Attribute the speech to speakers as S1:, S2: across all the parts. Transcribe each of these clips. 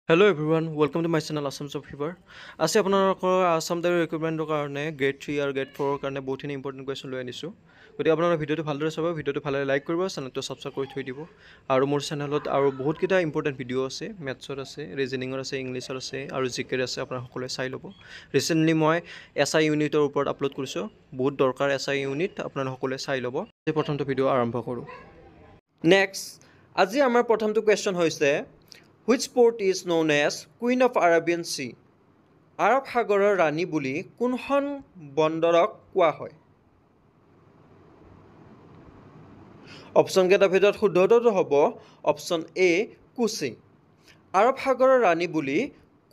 S1: Hello everyone, welcome to my channel Assam Job Fever. আজি আপোনালোকৰ Assam type ৰিক্ৰুটমেণ্টৰ কাৰণে grade 3 আৰু গ্ৰেড 4ৰ কাৰণে বহুতখিনি ইম্পৰ্টেণ্ট কুৱেশ্যন লৈ আনিছোঁ। গতিকে আপোনালোকে ভিডিঅ'টো ভালদৰে চাব, ভিডিঅ'টো ভালদৰে লাইক কৰিব, চেনেলটো ছাবস্ক্ৰাইব কৰি থৈ দিব। আৰু মোৰ চেনেলত আৰু বহুতকেইটা ইম্পৰ্টেণ্ট ভিডিঅ' আছে, মেথছত আছে, ৰিজনিঙত আছে, ইংলিছত আছে আৰু জিকেৰ আছে, আপোনালোকে সকলোৱে চাই ল'ব। ৰিচেণ্টলি মই SI ইউনিটৰ ওপৰত আপলোড কৰিছোঁ, বহুত দৰকাৰ SI ইউনিট, আপোনালোকে সকলোৱে চাই ল'ব। আজি প্ৰথমটো ভিডিঅ' আৰম্ভ কৰোঁ। নেক্সট, আজি আমাৰ প্ৰথমটো কুৱেশ্যন হৈছে Which port is known as Queen of Arabian Sea? আৰব সাগৰৰ ৰাণী বুলি কোনখন বন্দৰক কোৱা হয়? অপশ্যনকেইটাৰ ভিতৰত শুদ্ধটো হ'ব অপশ্যন এ কোচি। আৰব সাগৰৰ ৰাণী বুলি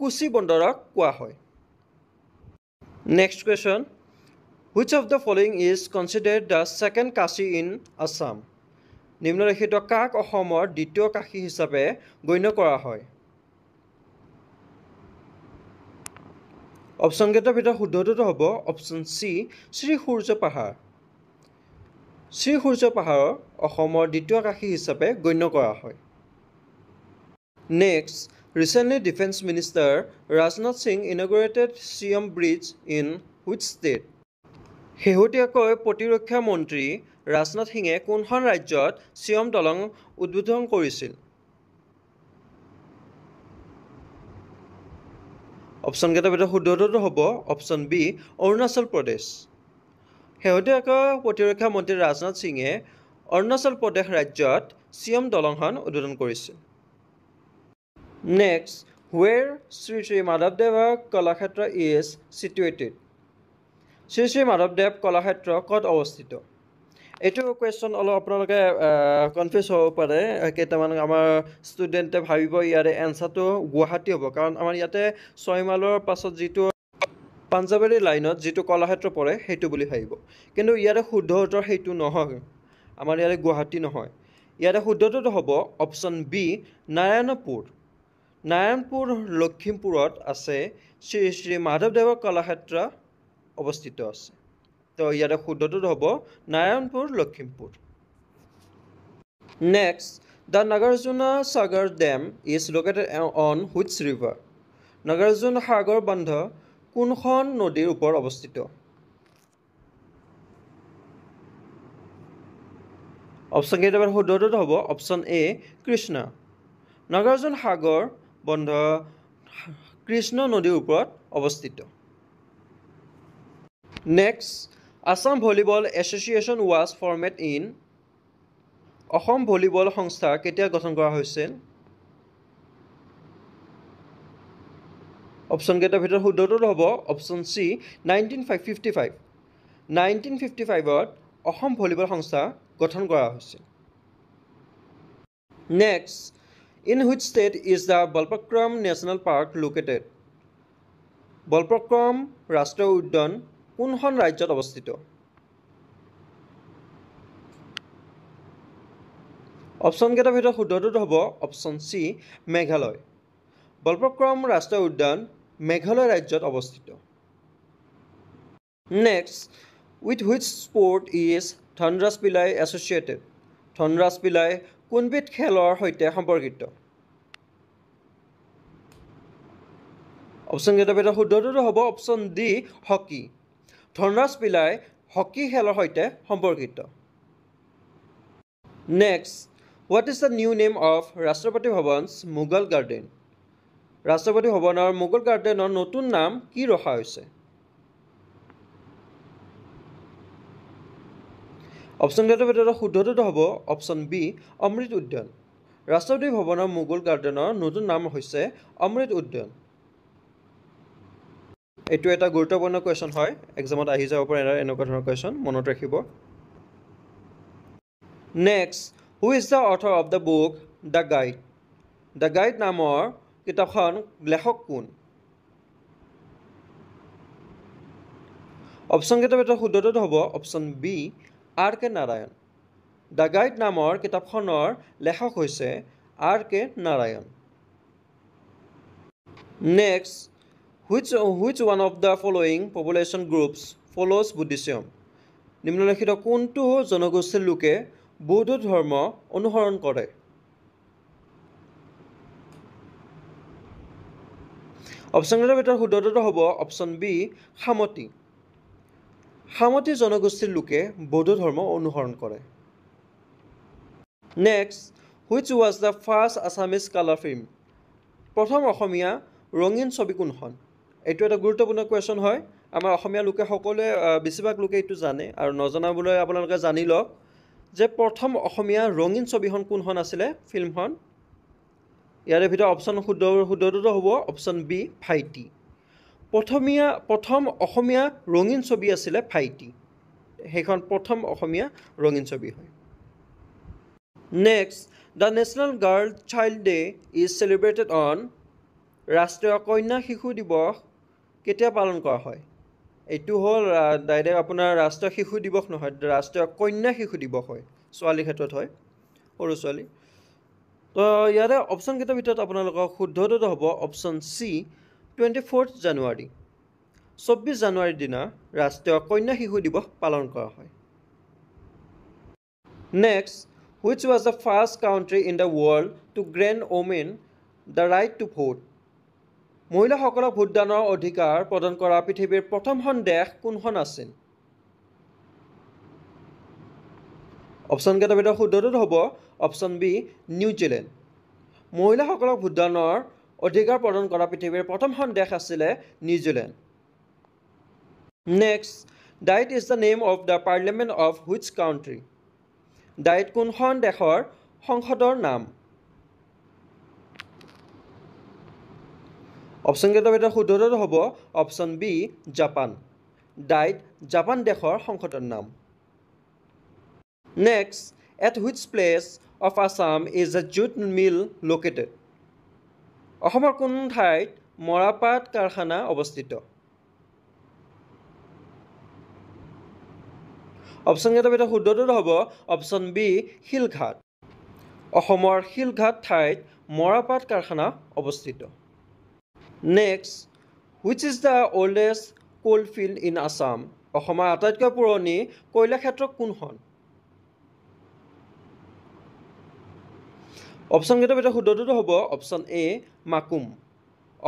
S1: কোচি বন্দৰক কোৱা হয়। Next question, Which of the following is considered the second Kashi in Assam? নিম্নলিখিত কাক অসমৰ দ্বিতীয় কাশী হিচাপে গণ্য কৰা হয়? অপশ্যনকেইটাৰ ভিতৰত শুদ্ধটো হ'ব অপশ্যন চি শ্ৰী সূৰ্য পাহাৰ। শ্ৰী সূৰ্য পাহাৰৰ অসমৰ দ্বিতীয় কাশী হিচাপে গণ্য কৰা হয়। Next, recently defence minister Rajnath Singh inaugurated Siyom bridge in which state? শেহতীয়াকৈ প্ৰতিৰক্ষা মন্ত্ৰী ৰাজনাথ সিঙে কোনখন ৰাজ্যত চিয়ম দলং উদ্বোধন কৰিছিল? অপশ্যনকেইটাৰ ভিতৰত শুদ্ধটো হ'ব অপশ্যন বি অৰুণাচল প্ৰদেশ। শেহতীয়াকৈ প্ৰতিৰক্ষা মন্ত্ৰী ৰাজনাথ সিঙে অৰুণাচল প্ৰদেশ ৰাজ্যত চিয়ম দলংখন উদ্বোধন কৰিছিল। নেক্সট, হুৱেৰ শ্ৰী শ্ৰী মাধৱদেৱ কলাক্ষেত্ৰ ইজ চিটুৱেটেড? শ্ৰী শ্ৰী মাধৱদেৱ কলাক্ষেত্ৰ ক'ত অৱস্থিত? এইটো কুৱেশ্যন অলপ আপোনালোকে কনফিউজ হ'ব পাৰে। কেইটামান আমাৰ ষ্টুডেণ্টে ভাবিব ইয়াৰে এনচাৰটো গুৱাহাটী হ'ব, কাৰণ আমাৰ ইয়াতে 6 মাইলৰ পাছত যিটো পাঞ্জাৱাৰী লাইনত যিটো কলাক্ষেত্ৰ পৰে সেইটো বুলি ভাবিব। কিন্তু ইয়াৰে শুদ্ধ উত্তৰ সেইটো নহয়, আমাৰ ইয়াৰে গুৱাহাটী নহয়। ইয়াৰে শুদ্ধটো হ'ব অপশ্যন বি নাৰায়ণপুৰ। নাৰায়ণপুৰ লখিমপুৰত আছে শ্ৰী শ্ৰী মাধৱদেৱৰ কলাক্ষেত্ৰ অৱস্থিত আছে। তো ইয়াৰে শুদ্ধটো হ'ব Narayanpur Lakhimpur. Next, the Nagarjuna Sagar dam is located on which river? Nagarjun Sagar বান্ধ কোনখন নদীৰ ওপৰত অৱস্থিত? অপশ্যনকেইটাৰ শুদ্ধটো হ'ব অপশ্যন এ কৃষ্ণা। নাগাৰ্জুন সাগৰ বন্ধ কৃষ্ণ নদীৰ ওপৰত অৱস্থিত। Next, Assam volleyball association was formed in? Assam volleyball সংস্থা কেতিয়া গঠন কৰা হৈছিল? অপশ্যনকেইটাৰ ভিতৰত শুদ্ধটো হ'ব অপশ্যন চি 1955। 1955ত অসম ভলীবল সংস্থা গঠন কৰা হৈছিল। Next, in which state is the বলপক্ৰম national park located? বলপক্ৰম ৰাষ্ট্ৰীয় উদ্যান কোনখন ৰাজ্যত অৱস্থিত? অপশ্যনকেইটাৰ ভিতৰত শুদ্ধটো হ'ব অপশ্যন চি মেঘালয়। বলপক্ৰম ৰাষ্ট্ৰীয় উদ্যান মেঘালয় ৰাজ্যত অৱস্থিত। Next, with which sport is Dhanraj ply associated? Dhanraj ply কোনবিধ খেলৰ সৈতে সম্পৰ্কিত? অপশ্যনকেইটাৰ ভিতৰত শুদ্ধটো হ'ব option D hockey. Dhanraj ply hockey খেলৰ সৈতে সম্পৰ্কিত। Next, what is the new name of ৰাষ্ট্ৰপতি ভৱনছ মোগল গাৰ্ডেন? ৰাষ্ট্ৰপতি ভৱনৰ মোগল গাৰ্ডেনৰ নতুন নাম কি ৰখা হৈছে? অপশ্যনকেইটাৰ ভিতৰত শুদ্ধটো হ'ব অপশ্যন বি অমৃত উদ্যান। ৰাষ্ট্ৰপতি ভৱনৰ মোগল গাৰ্ডেনৰ নতুন নাম হৈছে অমৃত উদ্যান। এইটো এটা গুৰুত্বপূৰ্ণ কুৱেশ্যন হয়, এক্সামত আহি যাব পাৰে এনেকুৱা ধৰণৰ কুৱেশ্যন, মনত ৰাখিব। Next, who is the author of the book the guide? The guide নামৰ কিতাপখন লেখক কোন? অপশ্যনকেইটাৰ ভিতৰত শুদ্ধটো হ'ব option B R K Narayan. The guide নামৰ কিতাপখনৰ লেখক হৈছে R K Narayan. Next, which one of the following population groups follows Buddhism? নিম্নলিখিত কোনটো জনগোষ্ঠীৰ লোকে বৌদ্ধ ধৰ্ম অনুসৰণ কৰে? অপশ্যনকেইটাৰ ভিতৰত শুদ্ধটো হ'ব অপশ্যন বি সামতি। সামতি জনগোষ্ঠীৰ লোকে বৌদ্ধ ধৰ্ম অনুসৰণ কৰে। Next, which was the first Assamese colour film? প্ৰথম অসমীয়া ৰঙীন ছবি কোনখন? এইটো এটা গুৰুত্বপূৰ্ণ কুৱেশ্যন হয়। আমাৰ অসমীয়া লোকে সকলোৱে বেছিভাগ লোকে এইটো জানে, আৰু নজনাবলৈ আপোনালোকে জানি লওক যে প্ৰথম অসমীয়া ৰঙীন ছবিখন কোনখন আছিলে ফিল্মখন। ইয়াৰে ভিতৰত শুদ্ধটো হ'ব অপশ্যন বি ভাইটি। প্ৰথম অসমীয়া ৰঙীন ছবি আছিলে ভাইটি। সেইখন প্ৰথম অসমীয়া ৰঙীন ছবি হয়। Next, the national girl child day is celebrated on. ৰাষ্ট্ৰীয় কন্যা শিশু দিৱস কেতিয়া পালন কৰা হয়? এইটো হ'ল ডাইৰেক্ট আপোনাৰ ৰাষ্ট্ৰীয় শিশু দিৱস নহয়, ৰাষ্ট্ৰীয় কন্যা শিশু দিৱস হয়। ছোৱালীৰ ক্ষেত্ৰত হয়, সৰু ছোৱালী। তো ইয়াৰে অপশ্যনকেইটাৰ ভিতৰত আপোনালোকৰ শুদ্ধটো হ'ব অপশ্যন চি 24 জানুৱাৰী। 24 জানুৱাৰীৰ দিনা ৰাষ্ট্ৰীয় কন্যা শিশু দিৱস পালন কৰা হয়। Next, which was the first country in the world to grant women the right to vote? মহিলাসকলক ভোটদানৰ অধিকাৰ প্ৰদান কৰা পৃথিৱীৰ প্ৰথমখন দেশ কোনখন আছিল? অপশ্যনকেইটাৰ ভিতৰত শুদ্ধটো হ'ব অপশ্যন বি নিউজিলেণ্ড। মহিলাসকলক ভোটদানৰ অধিকাৰ প্ৰদান কৰা পৃথিৱীৰ প্ৰথমখন দেশ আছিলে New Zealand. Next, Diet is the name of the parliament of which country? Diet কোনখন দেশৰ সংসদৰ নাম? অপশ্যনকেইটাৰ ভিতৰত শুদ্ধটো হ'ব option B Japan. Diet Japan দেশৰ সংসদৰ নাম। Next, at which place of Assam is the jute mill located? অসমৰ কোন ঠাইত মৰাপাট কাৰখানা অৱস্থিত? অপশ্যনকেইটাৰ ভিতৰত শুদ্ধটো হ'ব অপশ্যন বি শিলঘাট। অসমৰ শিলঘাট ঠাইত মৰাপাট কাৰখানা অৱস্থিত। Next, which is the oldest coal field in Assam? অসমৰ আটাইতকৈ পুৰণি কয়লাক্ষেত্ৰ কোনখন? অপশ্যনকেইটাৰ ভিতৰত শুদ্ধটো হ'ব অপশ্যন এ মাকুম।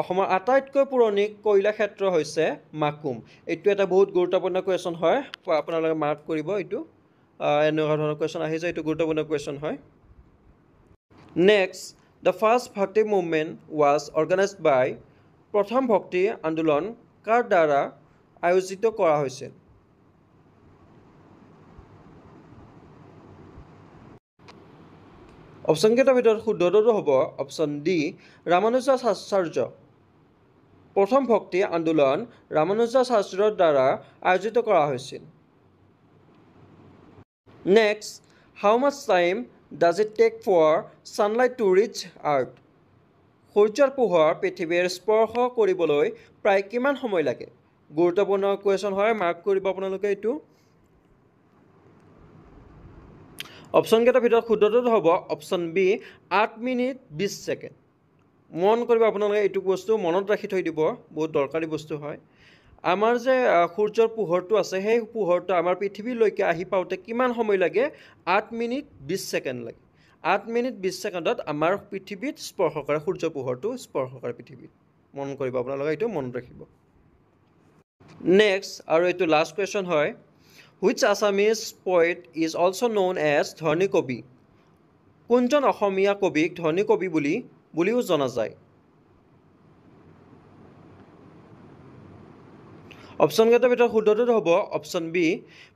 S1: অসমৰ আটাইতকৈ পুৰণি কয়লাক্ষেত্ৰ হৈছে মাকুম। এইটো এটা বহুত গুৰুত্বপূৰ্ণ কুৱেশ্যন হয়, আপোনালোকে মাৰ্ক কৰিব। এইটো এনেকুৱা ধৰণৰ কুৱেশ্যন আহি যায়, এইটো গুৰুত্বপূৰ্ণ কুৱেশ্যন হয়। নেক্সট, দ্য ফাৰ্ষ্ট ভক্তি মুভমেণ্ট ৱাজ অৰ্গেনাইজড বাই। প্ৰথম ভক্তি আন্দোলন কাৰ দ্বাৰা আয়োজিত কৰা হৈছিল? অপশ্যনকেইটাৰ ভিতৰত শুদ্ধটো হ'ব অপশ্যন ডি ৰামানুজাচাৰ্য। প্ৰথম ভক্তি আন্দোলন ৰামানুজাচাৰ্যৰ দ্বাৰা আয়োজিত কৰা হৈছিল। Next, how much time does it take for sunlight to reach earth? সূৰ্যৰ পোহৰ পৃথিৱীৰ স্পৰ্শ কৰিবলৈ প্ৰায় কিমান সময় লাগে? গুৰুত্বপূৰ্ণ কুৱেশ্যন হয়, মাৰ্ক কৰিব আপোনালোকে এইটো। অপশ্যনকেইটাৰ ভিতৰত শুদ্ধটো হ'ব অপশ্যন বি 8 মিনিট 20 ছেকেণ্ড। মন কৰিব আপোনালোকে, এইটো বস্তু মনত ৰাখি থৈ দিব, বহুত দৰকাৰী বস্তু হয়। আমাৰ যে সূৰ্যৰ পোহৰটো আছে, সেই পোহৰটো আমাৰ পৃথিৱীলৈকে আহি পাওঁতে কিমান সময় লাগে? 8 মিনিট 20 ছেকেণ্ড লাগে। 8 মিনিট 20 ছেকেণ্ডত আমাৰ পৃথিৱীত স্পৰ্শ কৰে, সূৰ্যৰ পোহৰটো স্পৰ্শ কৰে পৃথিৱীত। মন কৰিব আপোনালোকে, এইটো মনত ৰাখিব। নেক্সট, আৰু এইটো লাষ্ট কুৱেশ্যন হয়, which Assamese poet is also' known as ধনী কবি? কোনজন অসমীয়া কবিক ধনী কবি বুলিও জনা যায়? অপশ্যনকেইটাৰ ভিতৰত শুদ্ধটো হ'ব অপশ্যন বি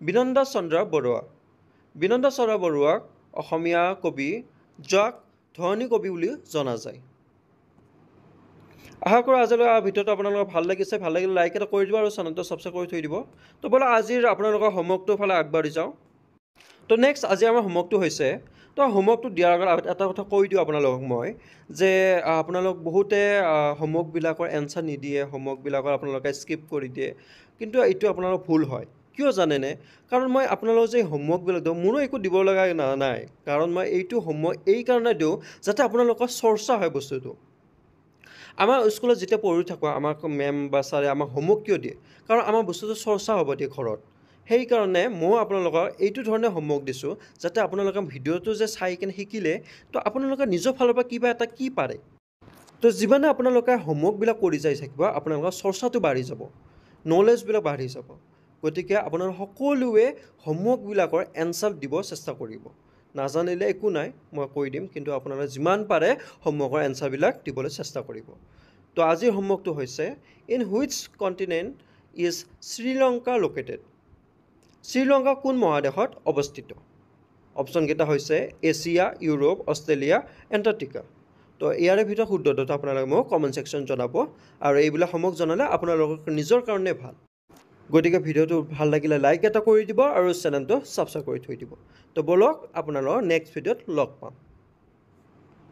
S1: বিনন্দ চন্দ্ৰ বৰুৱা। বিনন্দ চন্দ্ৰ বৰুৱাক অসমীয়া কবি, যাক ধনী কবি বুলি জনা যায়। আশা কৰোঁ আজিলৈ ভিডিঅ'টো আপোনালোকৰ ভাল লাগিছে। ভাল লাগিলে লাইক এটা কৰি দিব আৰু চেনেলটো ছাবস্ক্ৰাইব কৰি থৈ দিব। তো ব'লা আজিৰ আপোনালোকৰ হোমৱৰ্কটোৰ ফালে আগবাঢ়ি যাওঁ। তো নেক্সট আজি আমাৰ হোমৱৰ্কটো হৈছে, তো হোমৱৰ্কটো দিয়াৰ আগত এটা কথা কৈ দিওঁ আপোনালোকক মই, যে আপোনালোক বহুতে হোমৱৰ্কবিলাকৰ এনচাৰ নিদিয়ে, হোমৱৰ্কবিলাকৰ আপোনালোকে স্কিপ কৰি দিয়ে, কিন্তু এইটো আপোনালোকৰ ভুল হয়। কিয় জানেনে? কাৰণ মই আপোনালোকক যে হোমৱৰ্কবিলাক দিওঁ, মোৰো একো দিব লগা নাই। কাৰণ মই এইটো হোমৱৰ্ক এইকাৰণে দিওঁ যাতে আপোনালোকৰ চৰ্চা হয় বস্তুটো। আমাৰ স্কুলত যেতিয়া পঢ়ি থাকোঁ, আমাক মেম বা ছাৰে আমাক হোমৱৰ্ক কিয় দিয়ে? কাৰণ আমাৰ বস্তুটো চৰ্চা হ'ব দিয়ে ঘৰত। সেইকাৰণে মই আপোনালোকক এইটো ধৰণে হোমৱৰ্ক দিছোঁ, যাতে আপোনালোকে ভিডিঅ'টো যে চাই কিনে শিকিলে, তো আপোনালোকে নিজৰ ফালৰ পৰা কিবা এটা কি পাৰে তো যিমানে আপোনালোকে হোমৱৰ্কবিলাক কৰি যাই থাকিব আপোনালোকৰ চৰ্চাটো বাঢ়ি যাব নলেজবিলাক বাঢ়ি যাব গতিকে আপোনালোকে সকলোৱে হোমৱৰ্কবিলাকৰ এনচাৰ দিব চেষ্টা কৰিব নাজানিলে একো নাই মই কৈ দিম কিন্তু আপোনালোকে যিমান পাৰে হোমৱৰ্কৰ এনচাৰবিলাক দিবলৈ চেষ্টা কৰিব তো আজিৰ হোমৱৰ্কটো হৈছে in which continent is Sri Lanka located Sri Lanka কোন মহাদেশত অৱস্থিত অপশ্যনকেইটা হৈছে এছিয়া ইউৰোপ অষ্ট্ৰেলিয়া এণ্টাৰ্কটিকা তো ইয়াৰে ভিতৰত শুদ্ধটো আপোনালোকে মোক কমেণ্ট ছেকশ্যন জনাব আৰু এইবিলাক হোমৱৰ্ক জনালে আপোনালোকৰ নিজৰ কাৰণে ভাল গতিকে ভিডিঅ'টো ভাল লাগিলে লাইক এটা কৰি দিব আৰু চেনেলটো ছাবস্ক্ৰাইব কৰি থৈ দিব তো বলক আপোনালোকৰ নেক্সট ভিডিঅ'ত লগ পাম